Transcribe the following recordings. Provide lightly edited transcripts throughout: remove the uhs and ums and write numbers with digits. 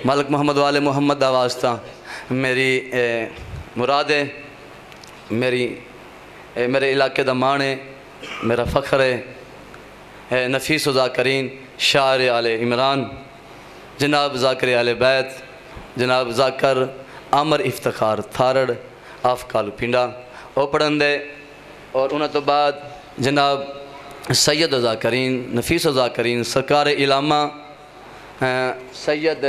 मालिक मोहम्मद वाले मोहम्मद दा वास्ता मेरी मुराद है, मेरे इलाके दा मान है, मेरा फ़ख्र है। नफीस ज़ाकरीन शायर आले इमरान जनाब ज़ाकिर आले बैत जनाब ज़ाकर आमर इफ्तिखार थारड़ आफ कालू पिंडा वो पढ़ंदे। और उन्होंने तो बाद जनाब सैयद ज़ाकरीन नफीस ज़ाकरीन सरकार इलामा सैयद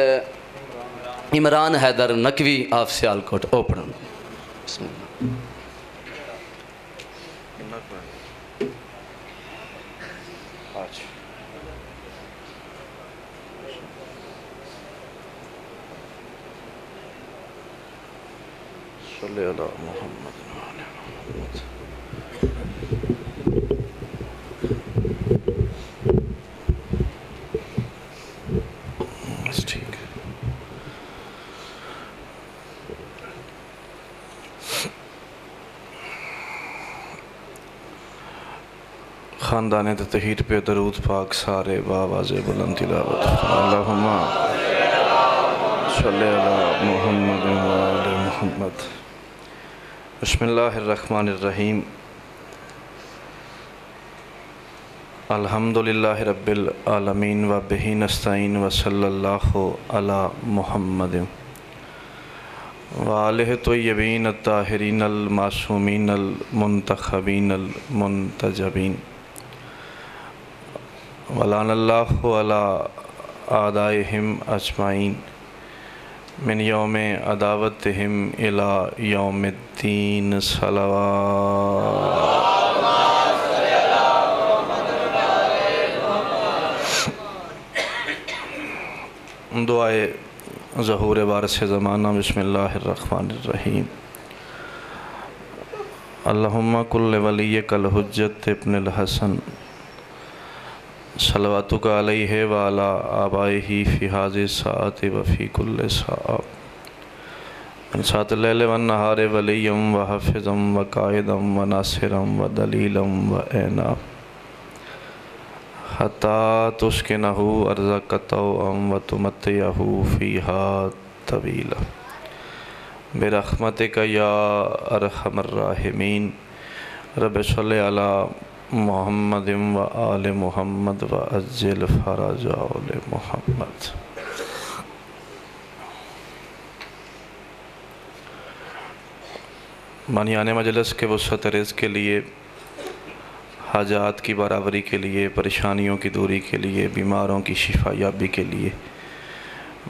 इमरान हैदर नकवी आफ सियालकोट ओ पढ़ंदे। ख़ानदान तहीर पे दरूद पाक सारे बावाज़े बुलंद तिलावत अल्लाहुम्मा सल्ली अला मुहम्मद व आले मुहम्मद। बिस्मिल्लाहिर्रहमानिर्रहीम। अल्हम्दुलिल्लाहि रब्बिल आलमीन व बिही नस्तईन व सल्लल्लाहु अला मुहम्मद व आलिहि तय्यबीन अत्ताहिरीन अल मासूमीन अल मुंतखबीन अल मुंतजबीन वलानल्लाहु अला आदाइहिम अजमाइन मिन यौम अदावतिहिम इला यौमिद्दीन सलावत। दुआए ज़हूर वारिस ज़माना। बिस्मिल्लाहिर्रहमानिर्रहीम। अल्लाहुम्मा कुल्ल वलिय्यकल हुज्जत इब्नुल हसन सलवातुका अलैहि व अला आबाइही फ़ी हाज़िहि साअति व फ़ी कुल्लि साअ min saatil layli wan nahari waliyyam wa hafizam wa qaidam wa nasiram wa dalilam wa aina hatta tuskinahu arzaqatahu wa tumattiyahu fiha tawila birahmatika ya arhamar rahimin. Rabbi salli ala Muhammadin wa ali Muhammad wa ajil faraja ali Muhammad. मानियाने मजलिस के वसअत रिज़्क़ के लिए, हाजात की बराबरी के लिए, परेशानियों की दूरी के लिए, बीमारों की शिफा याबी के लिए,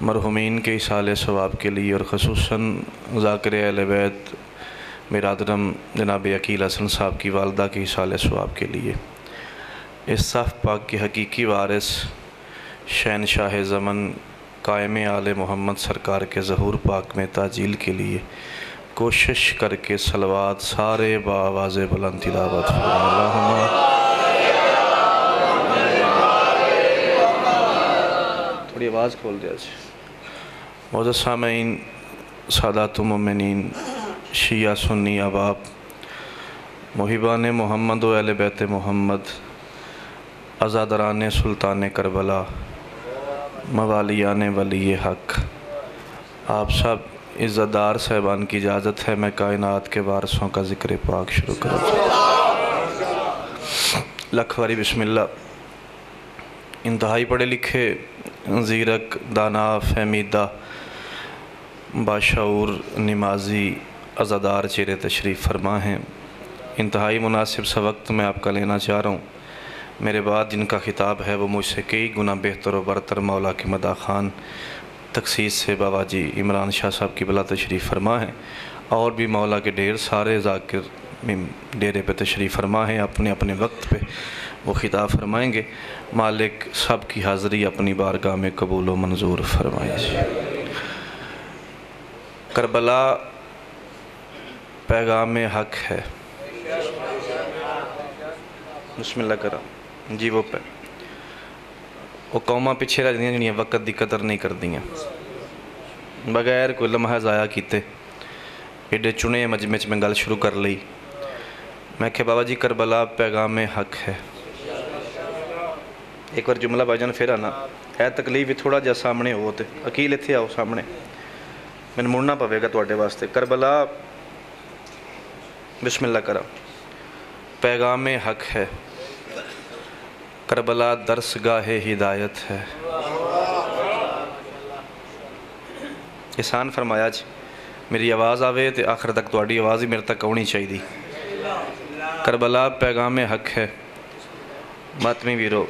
मरहुमीन के इसाले सवाब के लिए और ख़ुसूसन ज़ाकिर अहले बैत बिरादरम जनाब अकील हसन साहब की वालदा के इसाले सवाब के लिए, इस साफ़ पाक के हकीकी वारिस शहनशाह ज़मन कायम आले मोहम्मद सरकार के ज़हूर पाक में ताजील के लिए कोशिश करके सलवात सारे बावाज़े बुलंद तिलावत। थोड़ी आवाज़ खोल दिया। मौजूद सामीन, सादातुल मोमिनीन, शिया सुन्नी अहबाब, मुहिबान मोहम्मद व अहले बैत मोहम्मद, अज़ादरान सुल्तान करबला, मवालियान वली हक़, आप सब इज़्ज़तदार साहिबान की इजाज़त है मैं कायनात के वारसों का ज़िक्र पाक शुरू करूँ। लखवारी बिस्मिल्लाह। इंतहाई पढ़े लिखे, ज़ीरक, दाना, फहमीदा, बाशऊर, नमाजी, अज़ादार चेहरे तशरीफ़ फरमा हैं। इंतहाई मुनासिब सा वक्त मैं आपका लेना चाह रहा हूँ। मेरे बाद जिनका ख़िताब है वो मुझसे कई गुना बेहतर व बरतर मौला के मदा ख़ान तखसीस से बाबाजी इमरान शाह साहब की बला तशरीफ़ फरमा है और भी मौला के ढेर सारे ज़ाकिर डेरे पे तशरीफ़ फरमा है। अपने अपने वक्त पे वो ख़िताब फरमाएँगे। मालिक सब की हाज़री अपनी बारगाह में कबूल व मंजूर फरमाए। करबला पैगाम हक़ है। बिस्मिल्लाह करा जी। वो कौमां पिछे रह जांदियां जिहड़ियां वक्त की कदर नहीं करदियां, बगैर कोई लम्हा ज़ाया कीते एडे चुने मजमे च मैं गल शुरू कर ली। मैं क्या बाबा जी करबला पैगाम हक़ है, एक बार जुमला भाईजान फिर आना है तकलीफ भी थोड़ा जहा सामने हो तो अकील इत्थे आओ सामने मैंने मुड़ना पवेगा तुहाडे वास्ते। करबला बिस्मिल्लाह करा। पैगाम हक है, करबला दरसगाह हिदायत है। एहसान फरमाया जी मेरी आवाज़ आवे तो आखिर तक तुहाडी आवाज़ ही मेरे तक आनी चाहिए। करबला पैगाम हक है, मातमी वीरो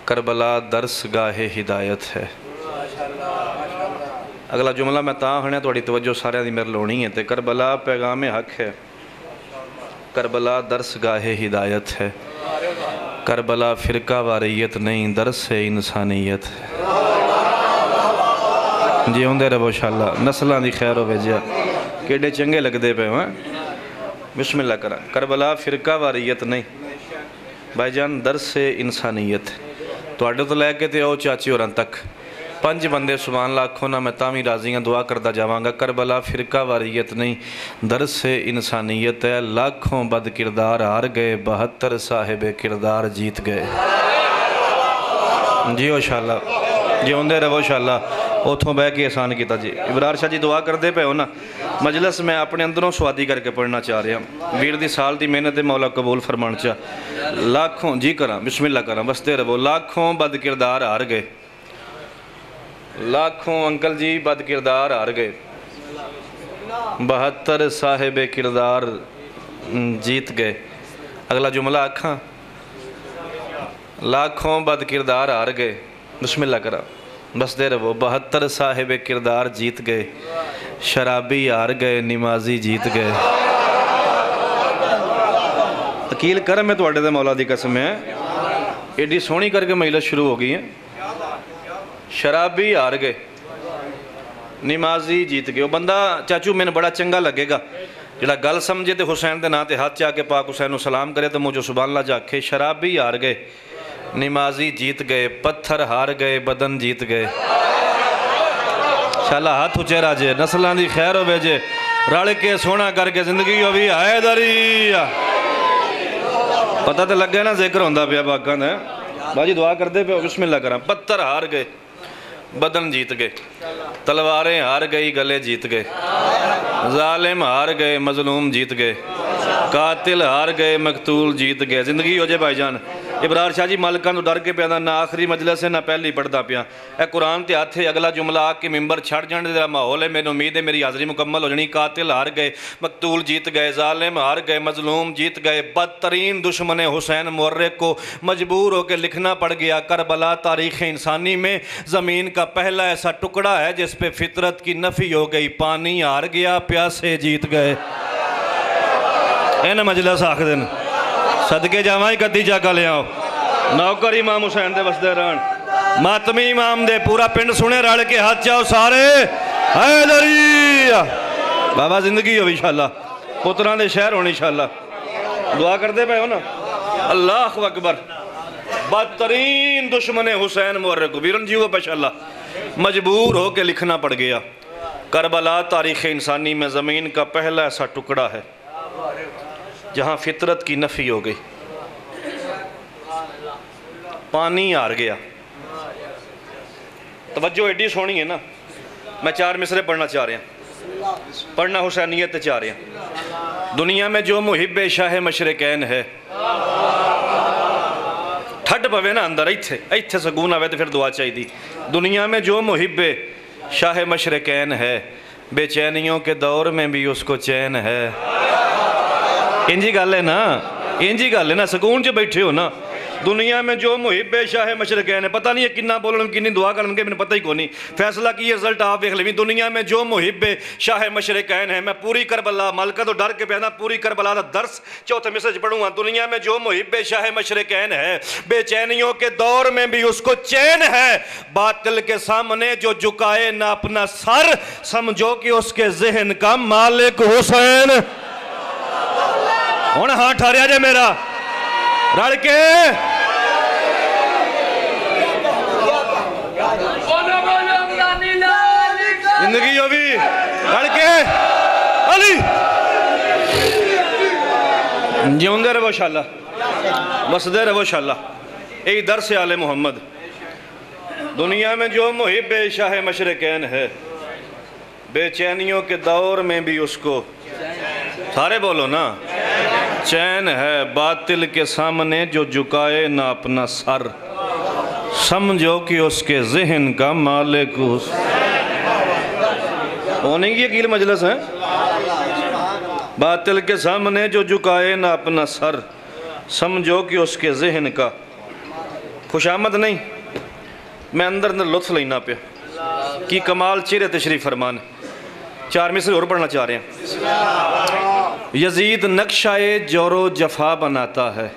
करबला दरसगाह हिदायत है। अगला जुमला मैं तां हणिया तुहाडी तवज्जो सारिਆਂ ਦੀ मेरे लाउणी है। तो करबला पैगाम हक है, करबला दरसगाह हिदायत है। करबला फ़िरका वारियत नहीं, दरस इंसानियत है। जिउंदे रहो शाला, नस्लों की खैर हो जिया केडे चंगे लगते पे हैं। बिस्मिल्लाह करा। करबला फ़िरका वारियत नहीं भाईजान, दरस इंसानियत। तुहाडे तो लैके तो आओ चाची होरां तक 5 बंदे सुभान अल्लाह आखो ना, मैं तां भी राजी हाँ, दुआ करता जावांगा। करबला फ़िरका वारियत नहीं, दरस इंसानियत है। लाखों बद किरदार हार गए, 72 साहिब किरदार जीत गए। जियो शाला, जिउंदे रहो शाला। उतों बह के एहसान किया जी। इबरार शाह जी दुआ करते पे हो ना, मजलस मैं अपने अंदरों स्वादी करके पढ़ना चाह रहा। वीर दी साल की मेहनत मौला कबूल फरमान चा। लाखों जी करा, बिस्मिल्लाह करा, बसते रहो। लाखों बद किरदार हार गए, लाखों अंकल जी बद किरदार हार गए, 72 साहिब किरदार जीत गए। अगला जुमला आखा, लाखों बद किरदार हार गए। बिस्मिल्लाह करा, बसते रहो। 72 साहिब किरदार जीत गए, शराबी हार गए, नमाजी जीत गए। अकील कर मैं तुहाडे दे मौला दी कसम है, एडी सोहनी करके महिला शुरू हो गई है। शराबी हार गए, नमाजी जीत गए। वो बंदा चाचू मैंने बड़ा चंगा लगेगा जिहड़ा गल समझे तो हुसैन के नाम से हाथ चा के पाक हुसैन को सलाम करे तो मुझे सुभान अल्लाह जाखे। शराबी हार गए, नमाजी जीत गए, पत्थर हार गए, बदन जीत गए। शाला हाथ उचेरा जे, नस्लों की खैर हो जे, रल के सोना करके जिंदगी हो भी हैदरी। पता तो लगे ना जिक्र होंदा पिया बागां दा। बाजी दुआ करते पे, बिस्मिल्लाह करा। पत्थर हार गए, बदन जीत गए, तलवारें हार गई, गले जीत गए, जालिम हार गए, मजलूम जीत गए, कातिल हार गए, मकतूल जीत गए। जिंदगी हो जाए भाईजान। इबरार शाह जी मालिकां तो डर के पिया, ना आखिरी मजलिस है ना पहली पढ़ता पिया। ए कुरान ते हथ है, अगला जुमला आके मिंबर छड़ जाने का माहौल है। मैंने उम्मीद है मेरी हाज़री मुकम्मल हो जानी। कातिल हार गए, मकतूल जीत गए, जालिम हार गए, मजलूम जीत गए। बदतरीन दुश्मन हुसैन मुअर्रिख को मजबूर होकर लिखना पड़ गया। करबला तारीख़ इंसानी में ज़मीन का पहला ऐसा टुकड़ा है जिस पे फितरत की नफ़ी हो गई। पानी हार गया, प्यासे जीत गए। इन्हें मजलिस आख दिन सदके जावा ही कद्दी जागा ले आओ। नौकर इमाम हुसैन दे वसदे रहन, मातमी इमाम दे पूरा पिंड सुने, रल के हाथ चाओ सारे हैदरी। बाबा जिंदगी हो इंशाअल्लाह, पुत्रां दे शहर होनी इंशाअल्लाह। दुआ करते पे हो ना। अल्लाह अकबर। बदतरीन दुश्मन हुसैन मुअर्रिख वीरन जी वो माशाअल्लाह मजबूर हो के लिखना पड़ गया। करबला तारीख़ इंसानी में ज़मीन का पहला ऐसा टुकड़ा है जहाँ फितरत की नफ़ी हो गई। पानी हार गया। तवज्जो एडी सोहनी है ना। मैं 4 मिसरे पढ़ना चाह रहा, पढ़ना हुसैनियत चाह रहा। दुनिया में जो मुहिब शाह मशरकैन है, ठंड पवे ना अंदर, इत्थे इत्थे सकून आवे तो फिर दुआ चाहिए। दुनिया में जो मुहिब शाह मशरकैन है, बेचैनियों के दौर में भी उसको चैन है। इंजी गल है ना, इंजी गल है ना, सुकून च बैठे हो ना। दुनिया में जो मुहिब शाह मशरकैन है, पता नहीं है किन्ना बोलन किन्नी दुआ करनगे मैंने पता ही को नहीं। फैसला की रिजल्ट आप देख लेवी। दुनिया में जो मुहिब शाह मशरकैन है, मैं पूरी करबला मालका तो डर के पैदा पूरी करबला का दर्स चौथे मिसरे पढ़ूंगा। दुनिया में जो मुहिब शाह मशरकैन है, बेचैनियों के दौर में भी उसको चैन है। बातिल के सामने जो झुकाए ना अपना सर, समझो कि उसके जहन का मालिक हुसैन। हुण हाथ ठहरिया जे मेरा रल के। जिंदगी हो भी रल के अली जिउंदे रहो शाला, बसदे रहो शाला। यही दर्स आले मोहम्मद। दुनिया में जो मुहिब शाह मशरकैन है, बेचैनियों के दौर में भी उसको, सारे बोलो ना, चैन है। बातिल के सामने जो झुकाए ना अपना सर, समझो कि उसके जहन का मालिक उस। होने की अकील मजलिस है। बातिल के सामने जो झुकाए ना अपना सर, समझो कि उसके जहन का। खुशामद नहीं, मैं अंदर अंदर लुत्फ लेना पे कि कमाल चेहरे तशरीफ फरमान। 4 मिसरे और पढ़ना चाह रहे हैं। यजीद नक्शाए जोरो जफा बनाता है।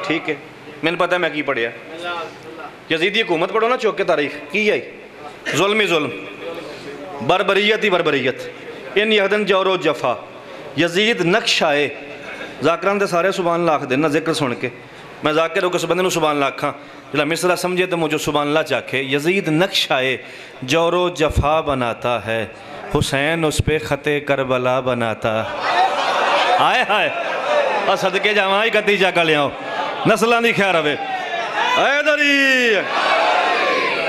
ठीक है, मैंने पता है मैं की पढ़िया। यजीदी हुकूमत पढ़ो ना, चौक के तारीख की आई, जुल्म ही जुल्म, बरबरीयत ही बरबरीयत, इन यहदन जोरो जफा। यजीद नक्शाए, जाकरान दे सारे सुभान अल्लाह आख देना जिक्र सुन के। मैं जाकिर किस बंदे सुभान अल्लाह आखा, जिला मिसरा समझे तो मुझे सुभान अल्लाह चाखे। यजीद नक्शाए जोरो जफा बनाता है, हुसैन उस पे ख़ते करबला बनाता। आए हाय, और सदके जावा ही कतीजा का लियाओ, नस्लों की खैर रवे।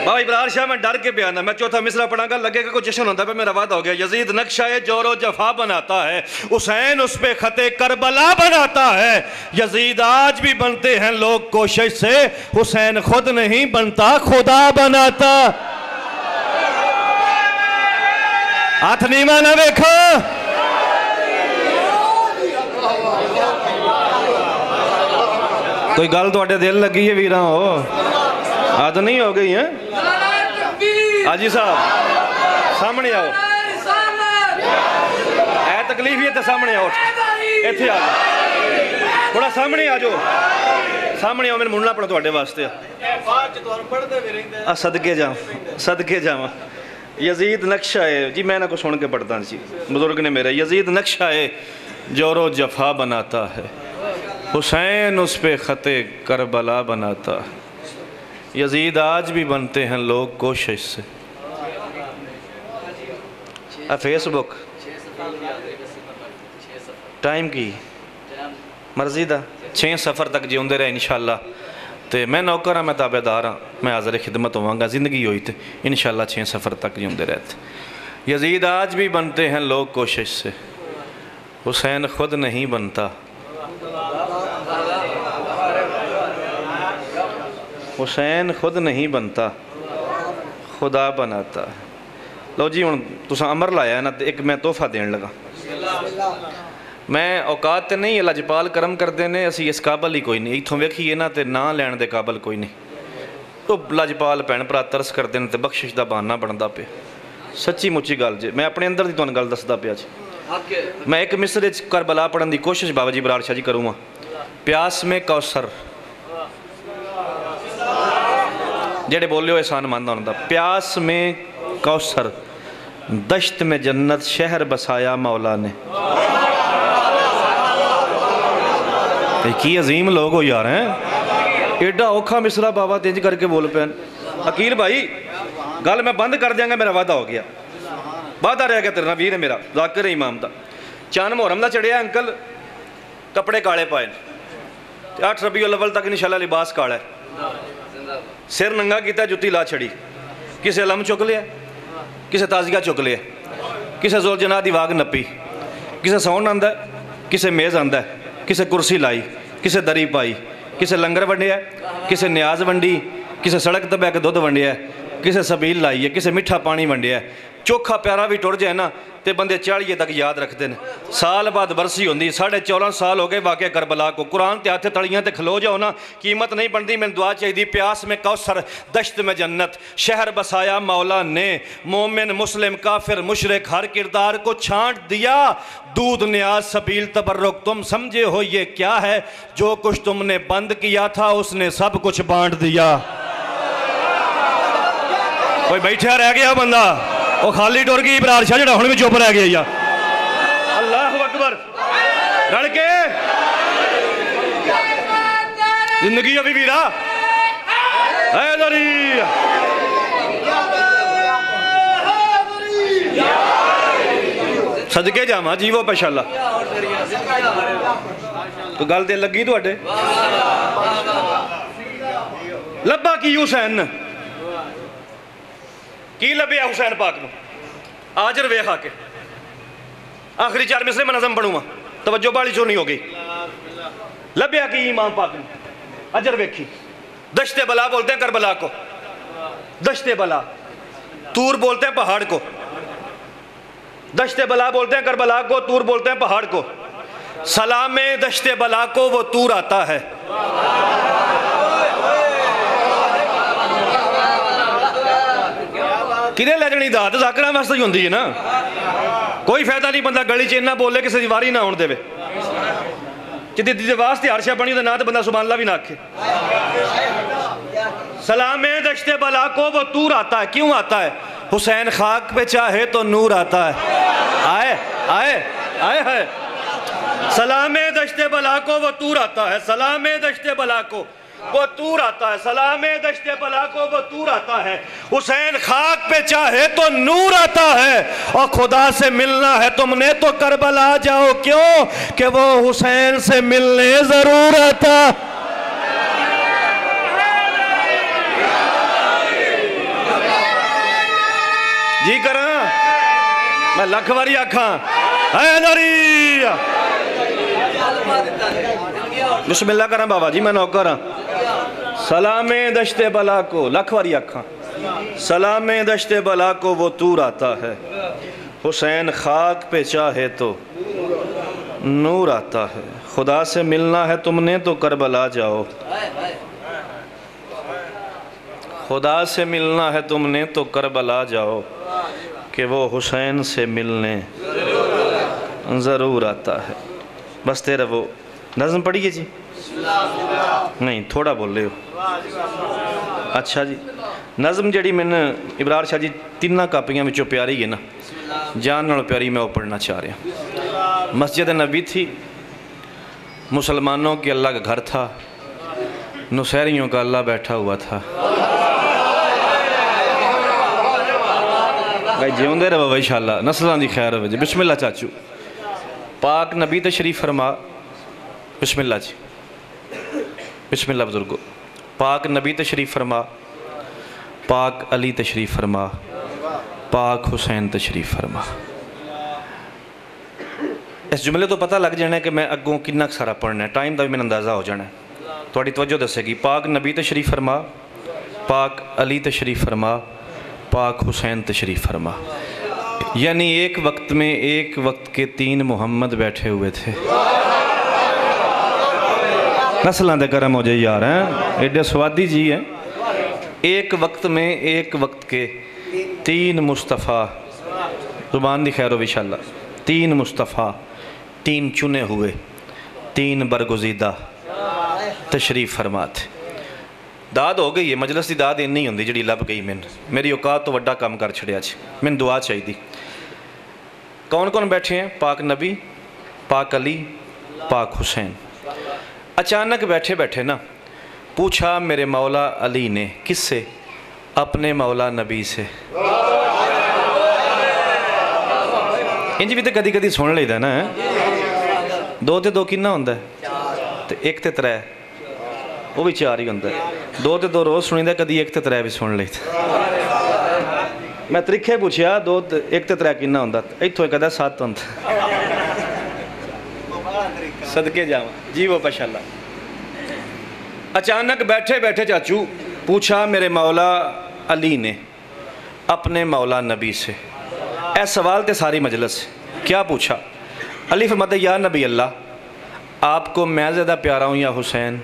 बाबा इब्रार शाह मैं डर के बयान, मैं चौथा मिसरा पढ़ागा लगेगा कोई जश्न होता है, मेरा वादा हो गया। यजीद नक्शाए जोरो जफा बनाता है, हुसैन उस पे ख़ते करबला बनाता है। यजीद आज भी बनते हैं लोग कोशिश से, हुसैन खुद नहीं बनता खुदा बनाता। हाथ नीवा ना देखो। कोई गल तुहाडे दिल लगी है वीरा हो, आद नहीं हो गई है। हाजी साहब सामने आओ, है तकलीफ ही है तो सामने आओ, इत्थे आ जाओ, थोड़ा सामने आ जाओ, सामने आओ, मैंने मुड़ना पड़ा तुहाडे वास्ते। सदके जाओ, सदके जावा। यजीद नक्शा है जी, मैं ना को सुन के पढ़ता जी, बुजुर्ग ने मेरे। यजीद नक्शा है जोरो जफा बनाता है, हुसैन उस पे ख़ते करबला बनाता है। यजीद आज भी बनते हैं लोग कोशिश से। फेसबुक टाइम की मर्जी दा 6 सफ़र तक जिंदे रहे इंशाअल्लाह। तो मैं नौकर हाँ, मैं ताबेदार हाँ, मैं हाज़िर खिदमत होवांगा। ज़िंदगी हुई तो इंशाअल्लाह 6 सफ़र तक जिंदे रहते। यजीद आज भी बनते हैं लोग कोशिश से, हुसैन खुद नहीं बनता, हुसैन खुद नहीं बनता खुदा बनाता है। लो जी हुण तुसां अमर लाया ना, तो एक मैं तोहफा देन लगा। मैं औकात तो नहीं, लजपाल करम करते हैं, असी इस काबल ही कोई नहीं। इत्थों वेखीए ना तो ना लैण दे काबल कोई नहीं। तो लजपाल भैन भरा तरस करते हैं तो बख्शिश का बहाना बनता पे। सच्ची मुच्ची गल जे, मैं अपने अंदर की तुहानूं गल दसदा पिया जी। मैं एक मिसरे करबला पढ़न की कोशिश बाबा जी बराड़ शाह जी करूँगा। प्यास में कौसर, जेड़े बोले हो एहसान मानदा होंदा। प्यास में कौसर, दश्त में जन्नत, शहर बसाया मौला ने। की अजीम लोग हो यार, हैं एडा औखा मिसरा बाबा तेज करके बोल पे। अकील भाई गल मैं बंद कर दियांगा, मेरा वादा हो गया, वादा रह गया तेरे नाल वीर है मेरा, जाकिर इमाम दा। चंद मुहर्रम दा चढ़िया अंकल, कपड़े काले पाए, 8 रबीउल अव्वल तक इंशाअल्लाह लिबास काला है, सिर नंगा किया, जुत्ती ला छड़ी, किसे अलम चुक लिया, किसे ताजिया चुक लिया, किसे जुलजना दी वाग नपी, किसे सौन आंदा, किसे मेज़ आंदा, किसे कुर्सी लाई, किसे दरी पाई, किसे लंगर वंडिया, किसे न्याज वंडी, किसे सड़क ते बैठ के दुध वंडिया, किसे सबील लाई है, किसे मिठा पानी वंडिया। चोखा प्यारा भी टुर जाए ना तो बंदे 40 तक याद रखते हैं। साल बाद बरसी होंगी, 14.5 साल हो गए वाक़या करबला को। कुरान ते हथ तलियां ते खलो जाओ ना, कीमत नहीं बनती। मैंने दुआ चाहिए, प्यास में कौसर, दश्त में जन्नत, शहर बसाया मौला ने। मोमिन मुस्लिम काफिर मुशरिक हर किरदार को छांट दिया, दूध न्याज सबील तबर्रुक। तुम समझे हो ये क्या है, जो कुछ तुमने बंद किया था उसने सब कुछ बांट दिया। कोई बैठा रह गया बंदा, वो खाली टुर गई इब्रार शाह जड़ा हुण भी चुप रह गया यार। अल्लाह अकबर, रल के जिंदगी अभी वीरा सदके जावा जीवो पेशाला। तो गल ते लगी तुहाडे। लब्बा की हुसैन ने की लभ्या हुसैन पाक नूं आजर वेख आके आखिरी 4 मिसरे में नज़म पढ़ूंगा तवज्जो बाली चोनी हो गई लभ्या की इमाम पाक नूं अजर वेखी दश्ते बला बोलते हैं करबला को दश्ते बला तूर बोलते हैं पहाड़ को दश्ते बला बोलते हैं करबला को तूर बोलते हैं पहाड़ को सलाम दश्ते बला को वो तूर आता है किने लै जानी दात जाकड़ा वास्ते ही होंदी है ना कोई फायदा नहीं बंदा गली च इन्ना बोले किसी की वारी ना आउण देवे जिद्दी दी वास्ते हर्षा बनी ना तो बंदा सुभान अल्लाह भी ना आखे सलाम दश्ते बला को वो तूर आता है क्यों आता है हुसैन खाक पे चाहे तो नूर आता है आए आए आए है सलाम दश्ते बला को वो तूर आता है सलाम दश्ते बला को वो तूर आता है सलाम दश्ते बला को वो तूर आता है हुसैन खाक पे चाहे तो नूर आता है और खुदा से मिलना है तुमने तो करबला जाओ क्यों कि वो हुसैन से मिलने जरूर आता जी करा मैं लख वारी आखा बिस्मिल्लाह करा बाबा जी मैं नौकर हाँ सलाम दश्ते बला को लख वारी आखा सलाम दश्ते बला को वो तूर आता है हुसैन खाक पे चाहे तो नूर आता है खुदा से मिलना है तुमने तो करबला जाओ खुदा से मिलना है तुमने तो करबला जाओ कि वो हुसैन से मिलने ज़रूर आता है बस तेरा वो नज़म पढ़िए जी नहीं थोड़ा बोल रहे हो अच्छा जी नज़म जड़ी मैंने इबरार शाह जी 3 कापियां विचों प्यारी है ना जान नाल प्यारी मैं वो पढ़ना चाह रहा मस्जिद नबी थी मुसलमानों के अल्लाह का घर था नुसैरियों का अल्लाह बैठा हुआ था भाई जिਉਂਦੇ रहो भाई शाला नस्लों की खैर हो बिस्मिल्लाह चाचू पाक नबी तशरीफ फरमा बिस्मिल्लाह जी बिस्मिल्लाह बुजुर्गो पाक नबी तशरीफ फरमा पाक अली तशरीफ फरमा पाक हुसैन तशरीफ फरमा इस जुमले तो पता लग जाना है कि मैं अगों कितना सारा पढ़ना है टाइम का भी मैंने अंदाज़ा हो जाना है थोड़ी तवज्जो दसेगी पाक नबी तशरीफ फरमा पाक अली तशरीफ फरमा पाक हुसैन तशरीफ़ फरमा यानी एक वक्त में एक वक्त के 3 मोहम्मद बैठे हुए थे नस्लों के करम हो जाए यार हैं एडे स्वादी जी हैं एक वक्त में एक वक्त के 3 मुस्तफ़ा ज़ुबान दी खैर इंशाअल्लाह 3 मुस्तफ़ा 3 चुने हुए 3 बरगुज़ीदा तशरीफ़ फरमा थे दाद हो गई है मजलिस की दाद इन्नी होंगी जी लभ गई मैंने मेरी औकात तो वड्डा काम कर छड़िया जी मैंने दुआ चाहिए कौन कौन बैठे हैं पाक नबी पाक अली पाक हुसैन अचानक बैठे बैठे ना पूछा मेरे मौला अली ने किससे अपने मौला नबी से इंज भी तो कदी कदी सुन लेदा ना 2 ते 2 किन्ना होंदा ते 1 ते 3 वो भी 4 ही होंदा 2 ते 2 रोज़ सुनीदा कदी 1 ते 3 भी सुन ले मैं त्रिखे पूछया 2 1 ते 3 किन्ना होंदा इत्थों कदा 7 होंदा सदके जावा जी वो माशाअल्लाह अचानक बैठे बैठे चाचू पूछा मेरे मौला अली ने अपने मौला नबी से ऐ सवाल ते सारी मजलिस क्या पूछा अली फरमाते या नबी अल्लाह आपको मैं ज़्यादा प्यारा हूँ या हुसैन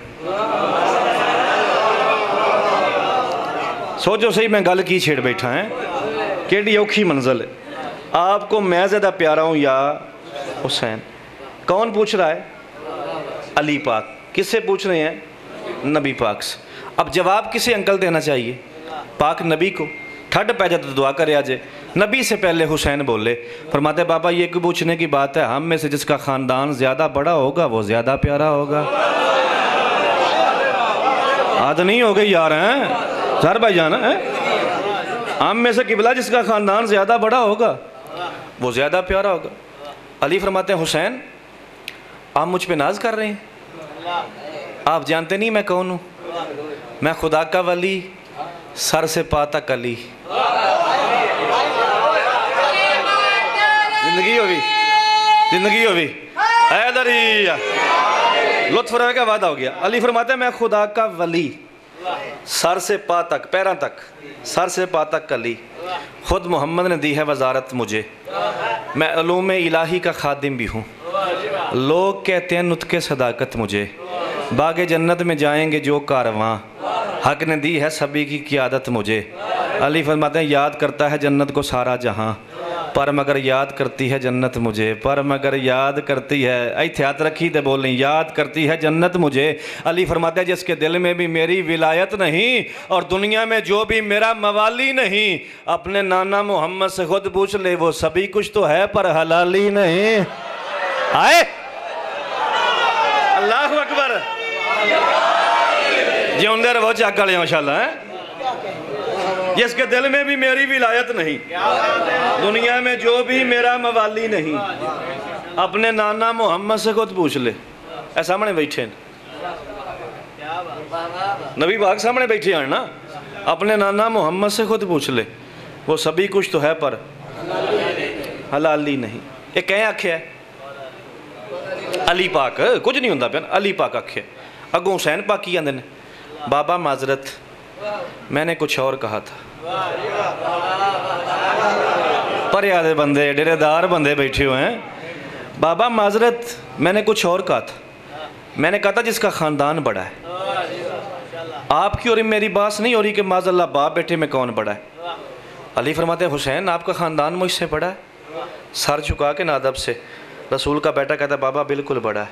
सोचो सही मैं गल की छेड़ बैठा है केड़ी औखी मंजिल है आपको मैं ज़्यादा प्यारा हूँ या हुसैन कौन पूछ रहा है अली पाक किससे पूछ रहे हैं नबी पाक से अब जवाब किसे अंकल देना चाहिए पाक नबी को ठंड पै जाए तो दुआ करे आजे नबी से पहले हुसैन बोले फरमाते बाबा ये क्यों पूछने की बात है हम में से जिसका ख़ानदान ज़्यादा बड़ा होगा वो ज़्यादा प्यारा होगा आद नहीं हो गई यार हैं सर भाई जाना है हम में से किबला जिसका ख़ानदान ज़्यादा बड़ा होगा वो ज़्यादा प्यारा होगा अली फरमाते हैं हुसैन आप मुझ पे नाज कर रहे हैं आप जानते नहीं मैं कौन हूँ? मैं खुदा का वली, सर से पा तक अली। जिंदगी होगी, जिंदगी होगी। हैदरी लुत्फ रहे का वादा हो गया। अली फरमाते हैं मैं खुदा का वली, सर से पा तक, पैरों तक, सर से पा तक अली। खुद मोहम्मद ने दी है वजारत मुझे, मैं उलूम इलाही का खादिम भी हूँ। लोग कहते हैं नुत्के सदाकत मुझे, बागे जन्नत में जाएंगे जो कारवां, हक ने दी है सभी की क़ियादत मुझे। अली फरमाते हैं याद करता है जन्नत को सारा जहां, पर मगर याद करती है जन्नत मुझे, पर मगर याद करती है, एहतियात रखी तो बोल नहीं, याद करती है जन्नत मुझे। अली फरमाते हैं जिसके दिल में भी मेरी विलायत नहीं और दुनिया में जो भी मेरा मवाली नहीं, अपने नाना मोहम्मद से खुद पूछ ले, वो सभी कुछ तो है पर हलाली नहीं। आए अल्लाह अकबर, जिंदे रहो चक वाले माशाल्लाह। जिसके दिल में भी मेरी विलायत नहीं, दुनिया में जो भी मेरा मवाली नहीं, अपने नाना मोहम्मद से खुद पूछ ले। ऐ सामने बैठे नबी पाक सामने बैठे हैं ना, अपने नाना मोहम्मद से खुद पूछ ले, वो सभी कुछ तो है पर हलाली नहीं। ये कहें आख्या है अली पाक, कुछ नहीं होता पे, अली पाक आख्या। अगों हुसैन पाक की आंदे ने बाबा माजरत मैंने कुछ और कहा था। पर याद बंदे डेरेदार बंदे बैठे हुए हैं। बाबा माजरत मैंने कुछ और कहा था, मैंने कहा था जिसका ख़ानदान बड़ा है। आपकी और मेरी बात नहीं हो रही कि माज़अल्लाह बाप बेटे में कौन बड़ा है। अली फरमाते हैं हुसैन आपका ख़ानदान मुझसे बड़ा है। सर झुका के नादब से रसूल का बेटा कहता है बाबा बिल्कुल बड़ा है।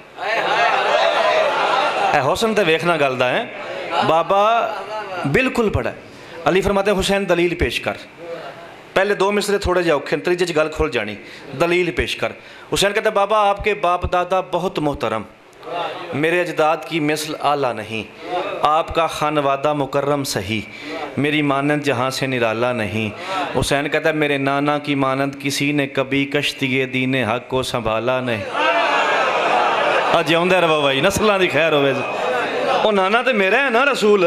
हुसन तो वेखना गल दा है, बाबा बिल्कुल बड़ा है। अली फरमाते हैं हुसैन दलील पेश कर। पहले दो मिसरे थोड़े जे औखे, त्रीजे गल खुल जानी, दलील पेश कर। हुसैन कहता है बाबा आपके बाप दादा बहुत मोहतरम, मेरे अजदाद की मिसल आला नहीं, आपका खानवादा मुकर्रम सही, मेरी मानंद जहाँ से निराला नहीं। हुसैन कहता है मेरे नाना की मानंद किसी ने कभी कश्ती दीने हक को संभाला नहीं। जिਉਂਦੇ रहो भाई, नस्लों की खैर होवे। वो नाना तो मेरा है ना रसूल,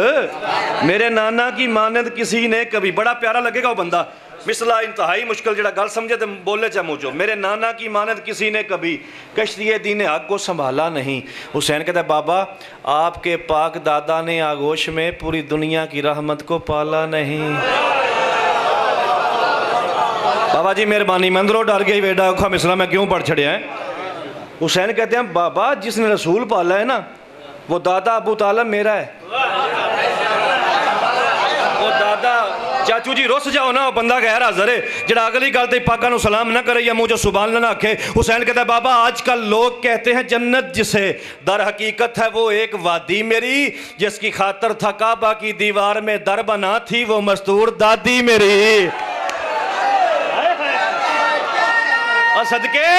मेरे नाना की मानंद किसी ने कभी, बड़ा प्यारा लगेगा वो बंदा, मिसला इंतहाई मुश्किल जरा गल समझे तो बोले चा मुझो, मेरे नाना की मानंद किसी ने कभी कश्ती दीन हक को संभाला नहीं। हुसैन कहता है बाबा आपके पाक दादा ने आगोश में पूरी दुनिया की रहमत को पाला नहीं। बाबा जी मेहरबानी, मैं अंदरों डर गई, बेटा औखा मिसला मैं क्यों पढ़ छड़िया है। हुसैन कहते हैं बाबा जिसने रसूल पाला है ना, वो दादा अबू तालब मेरा है। वो दादा चाचू जी रुस जाओ ना, वो बंदा गैर हाज़र है जरा अगली गल ते पाका नु सलाम ना करे या मुझे सुभान अल्लाह ना आखे। हुसैन कहता है बाबा आजकल लोग कहते हैं जन्नत जिसे, दर हकीकत है वो एक वादी मेरी, जिसकी खातर था काबा की दीवार में दर बना थी वो मस्तूर दादी मेरी। और सदके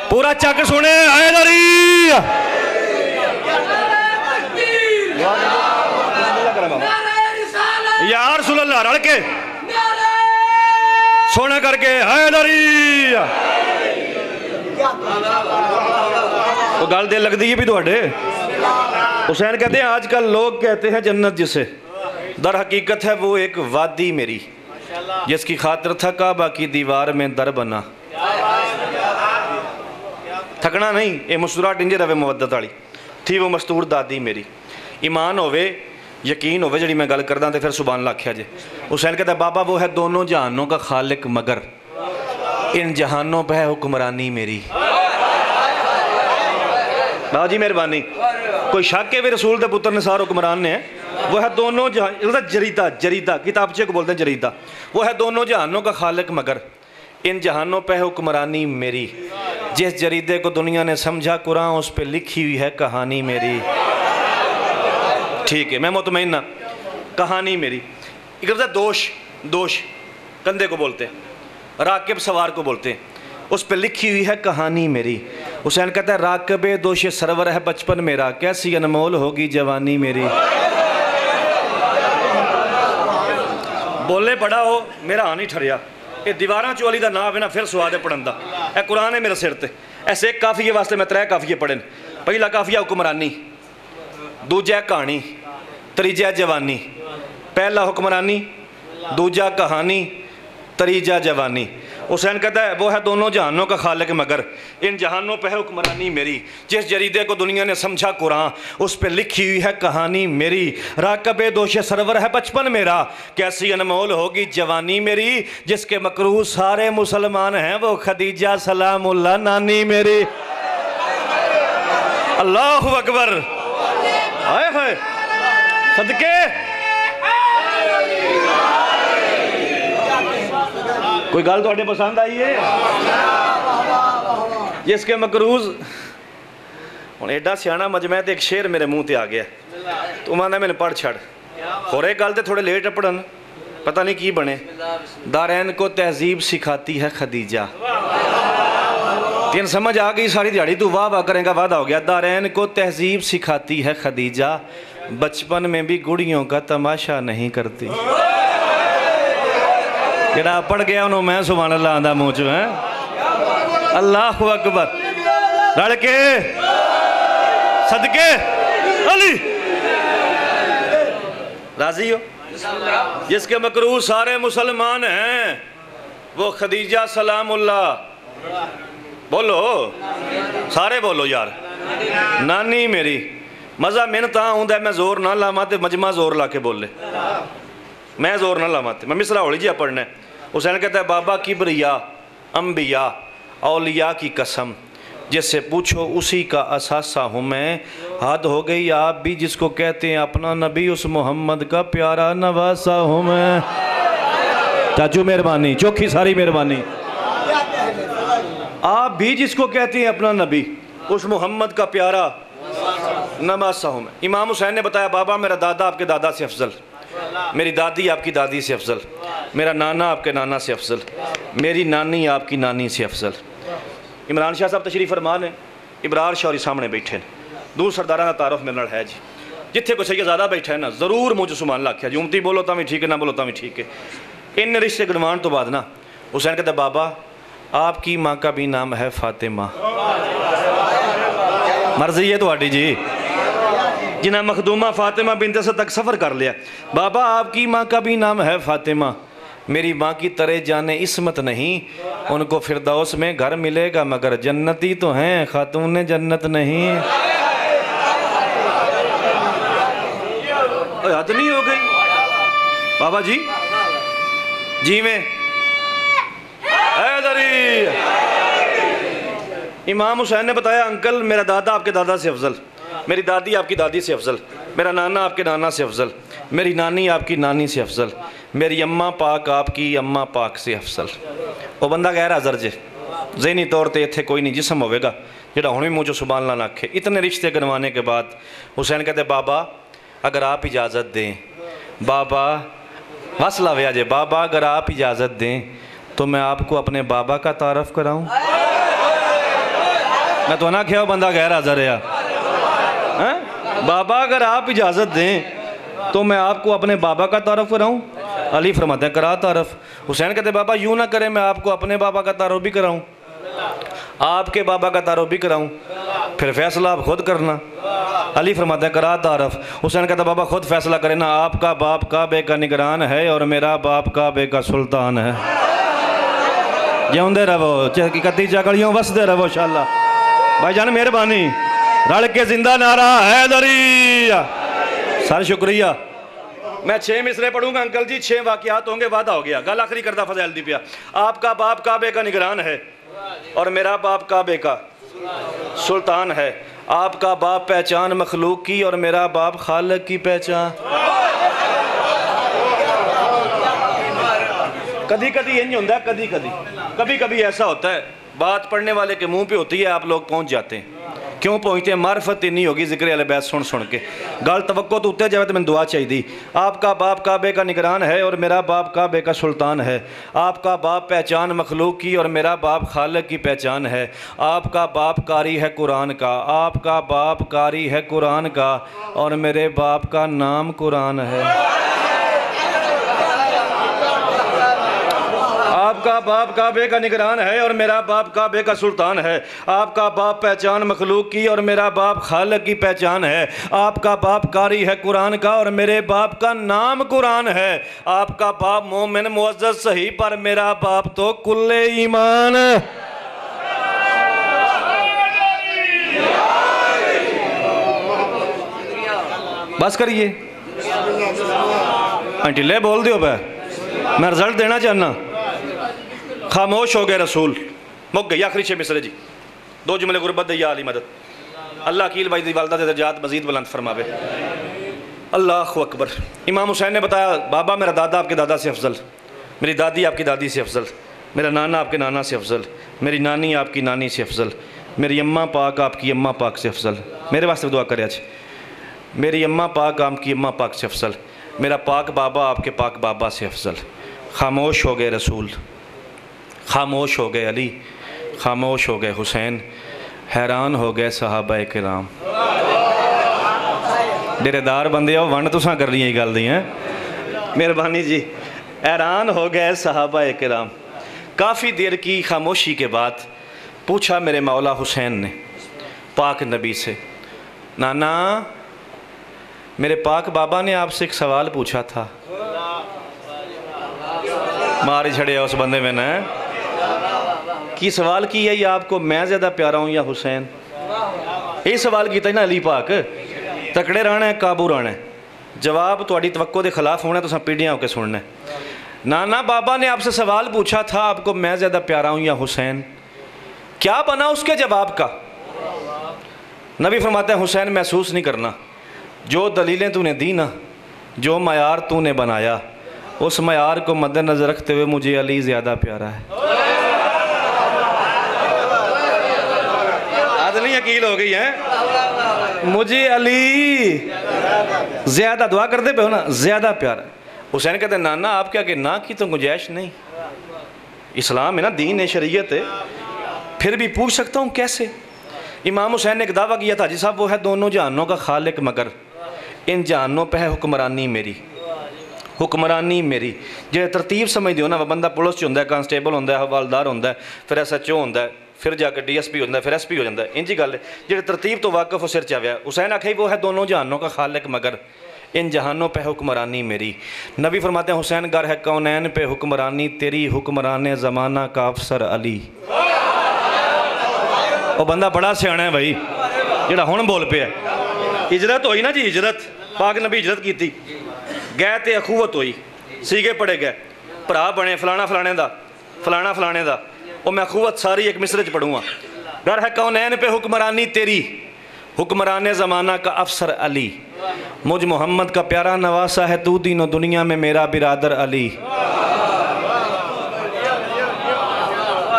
पूरा चक सुने हैदरी। यार सुल्ला रल के सोना करके हैदरी। वो गल दिल लगती है भी थोड़े। हुसैन कहते हैं आजकल लोग कहते हैं जन्नत जिसे, दर हकीकत है वो एक वादी मेरी, जिसकी खातिर था काबा की दीवार में दर बना। थकना नहीं, ये मुस्कुराहट इंजे रवे मुवद्दत वाली थी वो मस्तूर दादी मेरी। ईमान होवे यकीन होवे जी मैं गल करदा तो फिर सुभान अल्लाह आख्या जे। हुसैन कहता बाबा वो है दोनों जहानों का खालिक मगर इन जहानों पर है हुक्मरानी मेरी। बाबा जी मेहरबानी, कोई शक है भी रसूल के पुत्र निसार हुक्मरान ने है। वो है दोनों जहान, जरीदा जरीदा किताबचे को बोलते हैं जरीदा, वो है दोनों जहानों का खालिक मगर इन जहानों पे हुक्मरानी मेरी। जिस जरीदे को दुनिया ने समझा कुरान उस पर लिखी हुई है कहानी मेरी। ठीक है मैं मुतमईन ना, कहानी मेरी। एक लफ्ज़ दोष, दोष कंधे को बोलते हैं, राकिब सवार को बोलते हैं, उस पर लिखी हुई है कहानी मेरी। हुसैन कहता है राकबे दोष सरवर है बचपन मेरा, कैसी अनमोल होगी जवानी मेरी। बोले पढ़ा हो मेरा हाँ नहीं ठरिया, ये दीवारा चौली का नाम है ना फिर स्वाद है पढ़न का। यह कुरान है मेरे सिर ते, ऐसे एक काफिये वास्ते मैं त्रै काफिये पढ़े। पहला काफिया हुक्मरानी, दूजा कहानी, तीजा जवानी। पहला हुक्मरानी, दूजा कहानी, तीजा जवानी। हुसैन कहता है वो है दोनों जहानों का खालिक मगर इन जहानों पे है हुक्मरानी मेरी। जिस जरीदे को दुनिया ने समझा कुरान, उस पे लिखी हुई है कहानी मेरी। राकबे दोशे सरवर है बचपन मेरा, कैसी अनमोल होगी जवानी मेरी। जिसके मकरूह सारे मुसलमान हैं वो खदीजा सलामुल्लाह नानी मेरी। अल्लाहु अकबर, हाय हाय सदके। कोई गल तुहाडे पसंद आई है? जिसके मकरूज हुण एडा सियाना मजमा ते एक शेर मेरे मुंह ते आ गया, तू माना मैंने पढ़ छड़। होरे गल ते थोड़े लेट पढ़न, पता नहीं की बने। दारैन को तहजीब सिखाती है खदीजा। तेन समझ आ गई सारी दिहाड़ी तू वाह वाह करेगा, वादा हो गया। दारैन को तहजीब सिखाती है खदीजा, बचपन में भी गुड़ियों का तमाशा नहीं करती। जरा पढ़ गया उन्होंने मैं सुभान अल्लाह आंदा मुँह चो है। अल्लाहु अकबर, रल के सदके अली। राजी हो? जिसके मकरूह सारे मुसलमान हैं वो खदीजा सलामुल्लाह। बोलो सारे बोलो यार, नानी मेरी। मज़ा मैंने ता आउंदा मैं जोर ना लावा तो मजमा जोर ला के बोले, मैं जोर ना लावा तो मैं मिसरा हौली जी पढ़ना है। हुसैन कहता है बाबा किबरिया अम्बिया औलिया की कसम, जिससे पूछो उसी का असासा हूँ मैं। हद हो गई आप भी जिसको कहते हैं अपना नबी, उस मोहम्मद का प्यारा नवासा हूँ मैं। चाचू मेहरबानी, चौखी सारी मेहरबानी। आप भी जिसको कहते हैं अपना नबी, उस मोहम्मद का प्यारा नवासा हूँ मैं। इमाम हुसैन ने बताया बाबा मेरा दादा आपके दादा से अफजल, मेरी दादी आपकी दादी से अफजल, मेरा नाना आपके नाना से अफजल, मेरी नानी आपकी नानी से अफजल। इमरान शाह साहब तशरीफ फरमान है, इबरार शौरी सामने बैठे हैं। दूर सरदारा का तारुफ मेरे नाल है जी। जिथे कोई सैयदज़ादा बैठा है ना जरूर मुझे सुमान लाख्या जी। उमती बोलो तो भी ठीक है, ना बोलो तो भी ठीक है। इन रिश्ते गणवान तो बाद ना हुसैन कहता बाबा आपकी माँ का भी नाम है फातिमा। मर्जी है तो जी, जिन्हें मखदूमा फातिमा बिनते से तक सफ़र कर लिया। बाबा आपकी माँ का भी नाम है फातिमा, मेरी माँ की तरह जाने इस्मत नहीं, उनको फिरदौस में घर मिलेगा मगर जन्नती तो हैं खातून जन्नत नहीं। हद नहीं हो गई बाबा जी? जी में इमाम हुसैन ने बताया अंकल मेरा दादा आपके दादा से अफजल, मेरी दादी आपकी दादी से अफजल, मेरा नाना आपके नाना से अफजल, मेरी नानी आपकी नानी से अफजल, मेरी अम्मा पाक आपकी अम्मा पाक से अफजल। वो बंदा गैर हाज़र जे ज़हनी तौर पर इत्थे कोई नहीं जिसम होगा जोड़ा हुण भी मुँह चो सुभान अल्लाह ना आखे। इतने रिश्ते गनवाने के बाद हुसैन कहते बाबा अगर आप इजाज़त दें, बाबा बस लावे जे बाबा अगर आप इजाज़त दें तो मैं आपको अपने बाबा का तारफ़ कराऊँ। मैं तो ना क्या बंदा गैर हाज़र है। बाबा अगर आप इजाज़त दें तो मैं आपको अपने बाबा का तारफ़ कराऊँ। अली फरमाते हैं करा तारफ़। हुसैन कहते बाबा यूँ ना करें मैं आपको अपने बाबा का तारफ़ भी कराऊँ, आपके बाबा का तारफ़ भी कराऊँ, फिर फैसला आप खुद करना। अली फरमाते हैं करा तारफ़। हुसैन कहता बाबा खुद फैसला करें ना, आपका बाप काबे का निगरान है और मेरा बाप काबे का सुल्तान है। जिਉਂਦੇ रहो कत्ती चकड़ियों वसते रहो इंशाअल्लाह। भाईजान मेहरबानी, रल के जिंदा नारा हैदरी। सर शुक्रिया। मैं 6 मिसरे पढ़ूंगा अंकल जी, 6 वाक़यात होंगे, वादा हो गया। गल आखिरी करता फजैल दी पिया। आपका बाप काबे का निगरान है और मेरा बाप काबे का सुल्तान है। आपका बाप पहचान मखलूक की और मेरा बाप खालिक की पहचान। कभी कभी इंज होता है, कभी कभी ऐसा होता है बात पढ़ने वाले के मुंह पे होती है, आप लोग पहुंच जाते हैं। क्यों पहुंचते हैं? मार्फत नहीं होगी जिक्र अल बैत सुन सुन के। गल तवक्को तो उत्ते जाए तो मैंने दुआ चाहिए। आपका बाप काबे का निगरान है और मेरा बाप काबे का सुल्तान है। आपका बाप पहचान मखलूक की और मेरा बाप खालिक की पहचान है। आपका बाप कारी है कुरान का, आपका बाप कारी है कुरान का और मेरे बाप का नाम कुरान है। आपका आपका बाप काबे का निगरान है और मेरा बाप काबे का सुल्तान है। आपका बाप पहचान मखलूक की और मेरा बाप खालिक की पहचान है। आपका बाप कारी है कुरान का और मेरे बाप का नाम कुरान है। आपका बाप मोमिन मुअज़्ज़ज़ सही पर मेरा बाप तो कुल्ले ईमान। बस करिए आंटी ले बोल दियो पे मैं रिजल्ट देना चाहना। खामोश हो गए रसूल मुक गई। आखिरी 6 मिसरे जी 2 जुमले गुरबत या अली मदद। अल्लाह अकील भाई दी वालदा दर्जात मजीद बुलंद फरमावे। अल्लाह अकबर। इमाम हुसैन ने बताया बाबा मेरा दादा आपके दादा से अफजल, मेरी दादी आपकी दादी से अफजल, मेरा नाना आपके नाना से अफजल, मेरी नानी आपकी नानी से अफजल, मेरी अम्मा पाक आपकी अम्मा पाक से अफजल। मेरे वास्ते दुआ करे आज। मेरी अम्मा पाक आपकी अम्मा पाक से अफजल, मेरा पाक बाबा आपके पाक बाबा से अफजल। खामोश हो गए रसूल, खामोश हो गए अली, खामोश हो गए हुसैन, हैरान हो गए सहाबा किराम। डेरेदार बंदे हो वंड तुसां कर रही गल दी हैं मेहरबानी जी। हैरान हो गए सहाबा किराम। काफ़ी देर की खामोशी के बाद पूछा मेरे मौला हुसैन ने पाक नबी से, नाना मेरे पाक बाबा ने आपसे एक सवाल पूछा था। मार छड़े उस बंदे में न की सवाल की है, या आपको मैं ज़्यादा प्यारा हूँ या हुसैन? ये सवाल किया ना अली पाक। तकड़े रहना है काबू रहना है। जवाब थोड़ी तवक्को के खिलाफ होना तो पीढ़ियाँ होकर सुनना है। नाना बाबा ने आपसे सवाल पूछा था आपको मैं ज़्यादा प्यारा हूँ या हुसैन, क्या बना उसके जवाब का? नबी फरमाते हैं हुसैन महसूस नहीं करना, जो दलीलें तूने दी ना, जो मयार तूने बनाया उस मयार को मद्देनज़र रखते हुए मुझे अली ज़्यादा प्यारा है। आदमी अकील हो गई है, मुझे अली ज़्यादा दुआ करते पे हो ना ज़्यादा प्यारा। हुसैन कहते हैं नाना आप क्या कि ना की तो गुंजाइश नहीं, इस्लाम है ना, दीन है, शरीयत है, फिर भी पूछ सकता हूँ कैसे? इमाम हुसैन ने एक दावा किया था जी साहब वो है दोनों जहानों का खालिक मगर इन जहानों पे है हुक्मरानी मेरी, हुक्मरानी मेरी। जो तरतीब समझ दियो ना, वह बंदा पुलिस च होंदा, कांस्टेबल होंदा, हवालदार होंदा, फिर SHO होंदा, फिर जाकर DSP होंदा, फिर SP हो जाता है। इंजी गल जो तरतीब तो वाकफ वो सिर चाव्या। हुसैन आखे वो है दोनों जहानों का खालिक मगर इन जहानों पे हुक्मरानी मेरी। नबी फरमाते हैं हुसैन गर है कौनैन पे हुक्मरानी तेरी, हुक्मरान ज़माना का अफसर अली। वो बंदा बड़ा सियाना है भाई जोड़ा हुण बोल पे। इजरत हुई ना जी, इजरत पाक नबी इजरत की गए तो अखूवत हुई, सीगे पड़े गए, भरा बने फलाना फलाने का फलाना फलाने का। वो मैं अखूवत सारी एक मिसरे च पढ़ूँगा। गर है कौनैन पे हुक्मरानी तेरी, हुक्मरान ज़माना का अफसर अली, मुझ मोहम्मद का प्यारा नवासा है तू, तीनों दुनिया में मेरा बिरादर अली।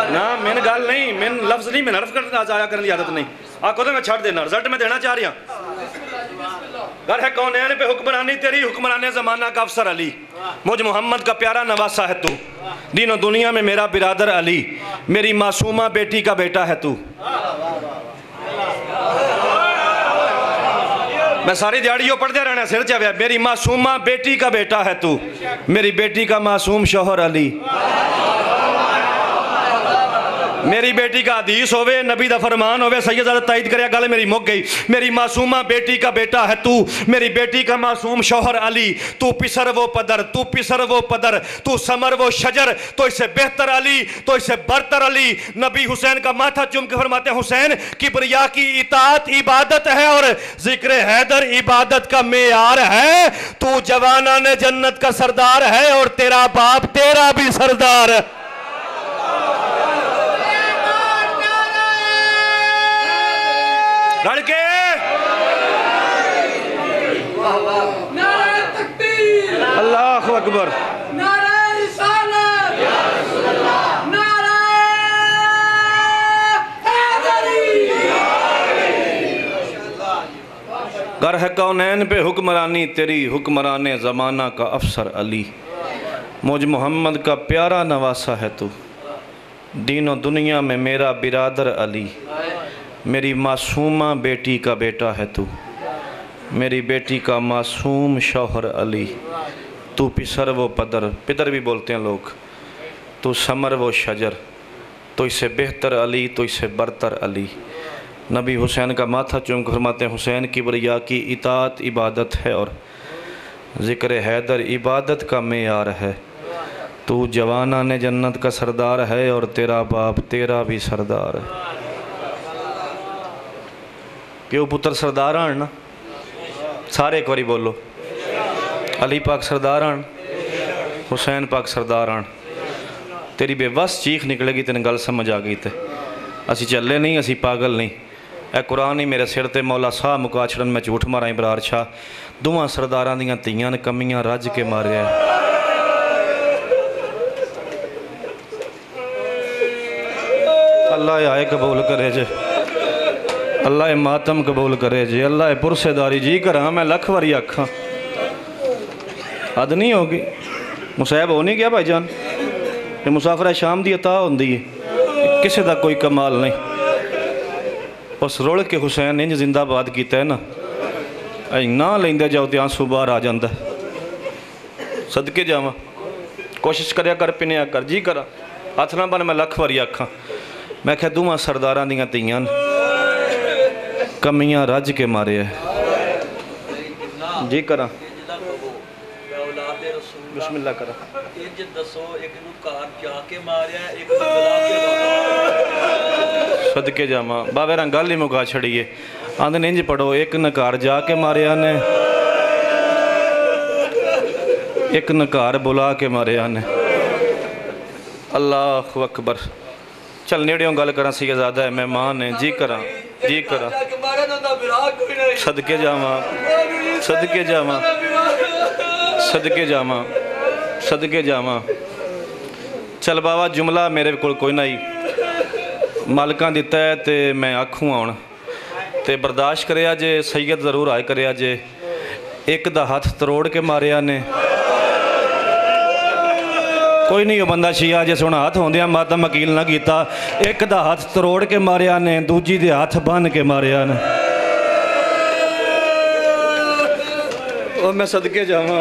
ना मैंने गल नहीं, मैंने लफ्ज़ नहीं, मैंने हर्फ करना जाया करने की आदत नहीं। आखो तो मैं छड़ देना, रिजल्ट मैं देना चाह रहा। गर है कौनैन पे हुक्मरानी तेरी, हुक्मरान ज़माना का अफसर अली, मुझ मोहम्मद का प्यारा नवासा है तू, तीनों दुनिया में मेरा बिरादर अली, मेरी मासूमा बेटी का बेटा है तू। मैं सारी दिहाड़ी वो पढ़ते रहना, सिर चाव्या मेरी मासूमा बेटी का बेटा है तू, मेरी बेटी का मासूम शोहर अली। मेरी बेटी का हदीस होवे, नबी दा फरमान होवे, सैयद तायद करे गल मेरी मुक गई। मेरी मासूमा बेटी का बेटा है तू, मेरी बेटी का मासूम शौहर अली। तू पिसर वो पदर, तू पिसर वो पदर, तू समर वो शजर, तो इससे बेहतर अली, तो इससे बरतर अली। नबी हुसैन का माथा चूम के फरमाते हैं हुसैन किबरिया की इताअत इबादत है और जिक्र हैदर इबादत का मेयार है। तू जवाना ने जन्नत का सरदार है और तेरा बाप तेरा भी सरदार है। लड़के अल्लाह अकबर, गर है कौनैन पे हुक्मरानी तेरी, हुक्मरान ज़माना का अफसर अली, मुझ मोहम्मद का प्यारा नवासा है तू, दीनों दुनिया में मेरा बिरादर अली, मेरी मासूमा बेटी का बेटा है तू, मेरी बेटी का मासूम शौहर अली। तू पिसर वो पदर, पितर भी बोलते हैं लोग, तू समर वो शजर, तो इससे बेहतर अली, तो इससे बरतर अली। नबी हुसैन का माथा चूम कर फरमाते हैं हुसैन किबरिया की इताअत इबादत है और ज़िक्र हैदर इबादत का मेयार है। तू जवाना ने जन्नत का सरदार है और तेरा बाप तेरा भी सरदार है। प्यो पुत्र सरदार आन ना, सारे एक बारी बोलो, अली पाक सरदार आन, हुसैन पाक सरदार आन। तेरी बेबस चीख निकलेगी, तेन गल समझ आ गई। तो असी चले नहीं, असी पागल नहीं। ए कुरान ही मेरे सिर ते मौला साह मुका छड़न, मैं झूठ मारा इबरार शाह। दोवां सरदारां दियां धीआं ने कमियां रज के मारिया। अल्लाह आए कबूल करे जे, अल्लाह मातम कबूल करे जे, अल्लाह पुरसेदारी जी करा। मैं लख वारी आखा हद नहीं होगी। मुसैब हो नहीं गया भाईजान, ये मुसाफिर शाम की अता होंदी है, किसी का कोई कमाल नहीं। उस रुल के हुसैन इंज जिंदाबाद किया है ना, ना लेंदे जाओ तो आंसू बाहर आ जाता। सदके जावा, कोशिश करया कर, पिनिया कर, जी करा, हथ ना बन। मैं लख वारी आखा, मैं क्या दोवां सरदारां दियां धीआं कमियां रज के मारे है। जी करा, बिस्मिल्लाह करा। सदके जावा, बाबे रंग गल ही मुका छड़िए। आंदे ने इंज पढ़ो, एक नकार जाके मारिया ने, एक नकार बुला के मारिया ने। अल्लाह अकबर। चल नेड़ियों गल करा, सैयदादा है, मेहमान है। जी करा, जी करा। सदके जावा, सदके जावा, सदके जावा, सदके जावा। चल बाबा, जुमला मेरे को कोई नहीं, मालकां दिता है तो मैं आखूँ आउण ते बर्दाश्त करिया जे। सैयद जरूर आए करिया जे। एक दा हाथ तरोड़ के मारिया ने, कोई नहीं वो बंदा शिया जे सोना हाथ होंदिया मातम वकील ना किया। एक दा हाथ तरोड़ के मारिया ने, दूजी दे हाथ बन के मारिया ने। ओ मैं सदके जावा,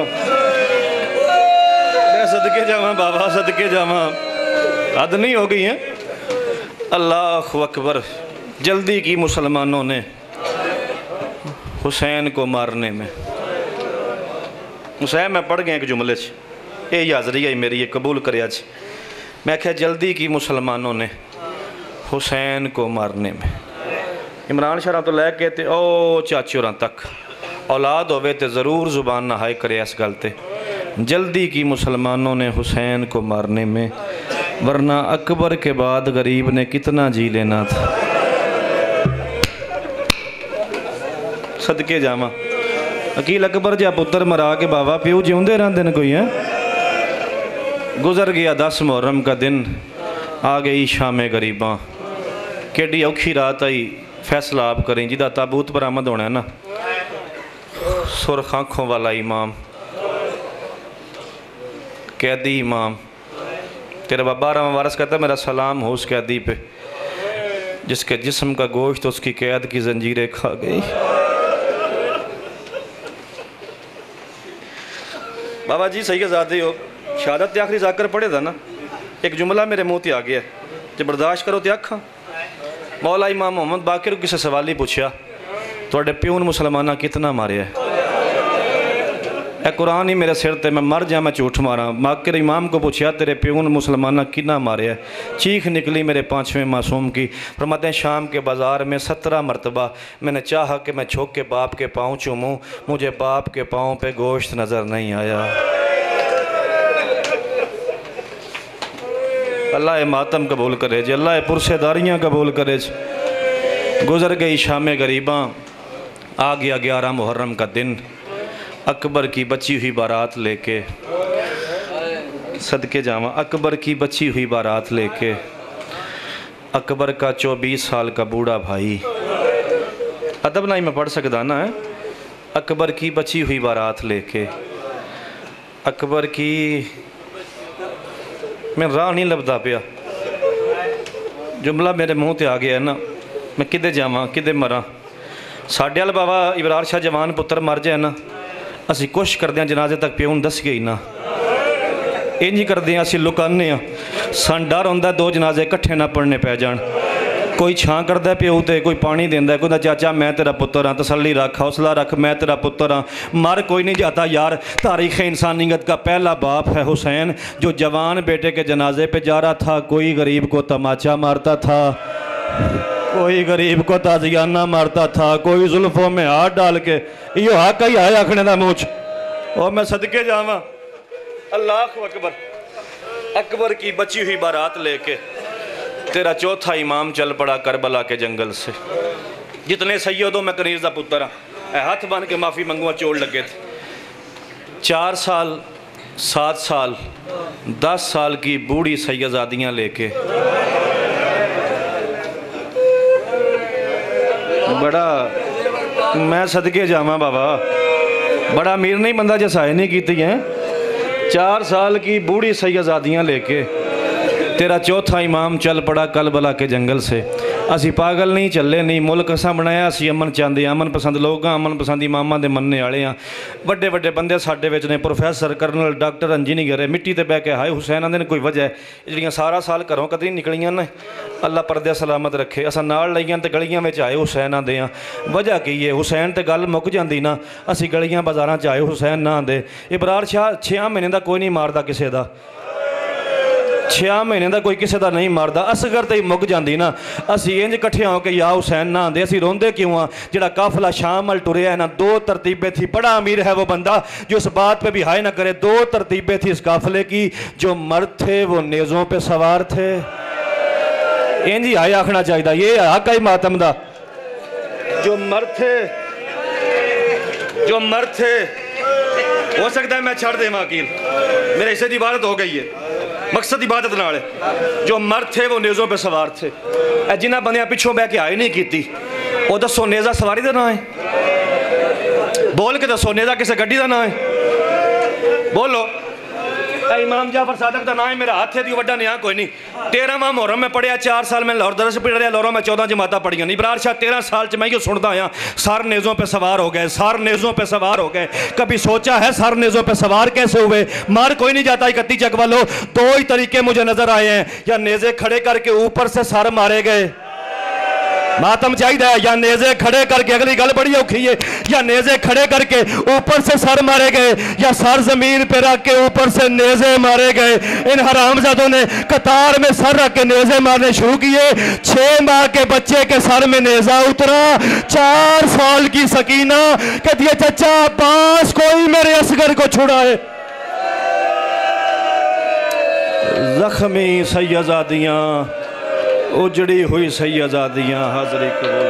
मैं सदके जावा बाबा, सदके जावा। हद नहीं हो गई है। अल्लाह अकबर। जल्दी की मुसलमानों ने हुसैन को मारने में। हुसैन मैं पढ़ गया एक जुमले च, ये हाजरी आई मेरी, ये कबूल करे अज। मैं क्या जल्दी की मुसलमानों ने हुसैन को मारने में। इमरान शाह तो लैके ते ओ चाची होरां तक औलाद होवे तो ज़रूर ज़ुबान ना हाय करे इस गल ते। जल्दी की मुसलमानों ने हुसैन को मारने में, वरना अकबर के बाद गरीब ने कितना जी लेना था। सदके जावा। अकील अकबर जा पुत्र मरा के बाबा प्यो जिउंदे रहंदे ने कोई है। गुजर गया 10 मुहर्रम का दिन, आ गई शाम गरीबां। केडी औखी रात आई, फैसला आप करें। जिदा ताबूत बरामद होना है ना, सुरख आँखों वाला इमाम, कैदी इमाम। तेरा बाबा 12वां वारस कहता मेरा सलाम हो उस कैदी पे जिसके जिस्म का गोश्त तो उसकी कैद की जंजीरें खा गई। बाबा जी सही आज़ादी हो, शहादत आखिरी जाकर पढ़े था ना, एक जुमला मेरे मुँह ते आ गया, जो बर्दाश्त करो तो आखा। मौला इमाम मोहम्मद बाकिर किसी सवाल ही पूछा, थोड़े प्यो ने मुसलमाना कितना मारिया है। ए कुरान ही मेरे सिर ते, मैं मर जा मैं झूठ मारा। बाकिर इमाम को पूछा तेरे प्यो ने मुसलमाना कितना मारिया है। चीख निकली मेरे 5वें मासूम की। फरमाते हैं शाम के बाज़ार में 17 मरतबा मैंने चाहा कि मैं झुक के बाप के पाँव चूमूँ, मुझे बाप के पाँव पे गोश्त नज़र नहीं आया। अल्लाह मातम कबूल करे जी, अल्लाह पुरसेदारियाँ कबूल करे जी। गुजर गई शाम गरीबां, आ गया 11 मुहर्रम का दिन। अकबर की बची हुई बारात लेके, सदके जावा, अकबर की बची हुई बारात लेके, अकबर का 24 साल का बूढ़ा भाई, अदब ना ही मैं पढ़ सकता ना है। अकबर की बची हुई बारात लेके, अकबर की, मैं राह नहीं लभदा पिया, जुमला मेरे मुँह ते आ गया ना, मैं किदे जावां किदे मरां। साडे वाल बाबा इबरार शाह जवान पुत्र मर जाए ना, असी कोशिश करते हैं जनाजे तक प्यो दस गई ना। इंज करदे असीं लुकाने सन डर हुंदा दो जनाजे इकट्ठे ना पढ़ने पै जाण। कोई छां करदा प्यो ते कोई पानी देंदा, कोई चाचा मैं तेरा पुत्र हाँ, तसल्ली रख, हौसला रख, मैं तेरा पुत्र हाँ, मर कोई नहीं जाता यार। तारीख़ इंसानियत का पहला बाप है हुसैन, जो जवान बेटे के जनाजे पे जा रहा था। कोई गरीब को तमाचा मारता था, कोई गरीब को ताजियाना मारता था, कोई जुल्फों में हाथ डाल के यो हक ही आया आखने का मुँह। और मैं सदके जावा, अल्लाह अकबर। अकबर की बची हुई बारात लेके तेरा चौथा इमाम चल पड़ा करबला के जंगल से। जितने सैयदों में कनीज़ का पुत्र हाँ, हाथ बन के माफ़ी मंगवा चोड़ लगे थे। 4 साल 7 साल 10 साल की बूढ़ी सैयदादियाँ लेके बड़ा मैं सदके जावा बाबा, बड़ा अमीर नहीं बंदा जसाए नहीं की हैं। 4 साल की बूढ़ी सैयदादियाँ लेके तेरा चौथा इमाम चल पड़ा करबला के जंगल से। असी पागल नहीं चले नहीं, मुल्क असा बनाया असी अमन चाहते, अमन पसंद लोग हाँ, अमन पसंद इमामां दे मनने वाले हाँ। बड़े बड़े बंदे साडे विच ने, प्रोफैसर कर्नल डॉक्टर इंजीनियर मिट्टी ते बह के हाय हुसैन आंदे ने कोई वजह जिहड़ियां सारा साल घरों कदी निकलियां ने, अल्लाह परदे सलामत रखे। असा नाल लईयां ते गलियां में आए हुसैन आंदे हाँ। वजह की है हुसैन ते गल मुक जाती ना, असी गलियां बाजारां च आए हुसैन ना आंदे। इबरार शाह 6 महीने का कोई नहीं मारदा किसी का, 6 महीने का कोई किसी का नहीं मारदा। असगर तो ही मुक जाती ना, असी इंज कट्ठे हो के या हुसैन ना आंदे। असी रोंदे क्यों हाँ? जिहड़ा काफिला शाम अल टुरिया है ना, 2 तरतीबें थी। बड़ा अमीर है वो बंदा जो इस बात पे भी हाय ना करे। 2 तरतीबें थी इस काफिले की, जो मर्द थे वो नेज़ों पे सवार थे। इंज ही हाय आखना चाहिए, ये हक है मातम दा। जो मर्द थे, जो मर्द थे, हो सकता है मैं छड़ देवां वकील, मेरे हिस्से की इबादत हो गई है, मकसद इबादत नाल है। जो मर्द थे वो नेज़ों पे सवार थे। जिन्हें बंदियां पिछों बह के आए नहीं की, वो दसो नेज़ा सवारी का नाम है? बोल के दसो नेज़ा किसी गड्डी का नाम है? बोलो। इमाम जाफर सादक का नाम है, मेरा हाथ है दी वड्डा नया कोई नहीं। 13वां मुहर्रम में पढ़िया, 4 साल में लाहौर दरस पढ़ रहा, लाहौर में 14 जमाता पढ़िया। इबरार शाह 13 साल च मैं ये सुनता आया, सार नेज़ों पे सवार हो गए, सार नेज़ों पे सवार हो गए। कभी सोचा है सार नेज़ों पे सवार कैसे हुए? मार कोई नहीं जाता 31 जग वालों। 2 ही तरीके मुझे नजर आए हैं, या नेज़े खड़े करके ऊपर से सर मारे गए, मातम चाहिए, या नेज़े खड़े करके, अगली गल बड़ी औखी है, या नेज़े खड़े करके ऊपर से सर मारे गए, या सर जमीन पे रख के ऊपर से नेज़े मारे गए। इन हरामजादों ने कतार में सर रख के नेज़े मारने शुरू किए। 6 माह के बच्चे के सर में नेज़ा उतरा। 4 साल की सकीना कहती है चचा पास कोई मेरे असगर को छुड़ाए। जख्मी सैयदादियाँ, उजड़ी हुई सैयदादियाँ हाज़री कबूल।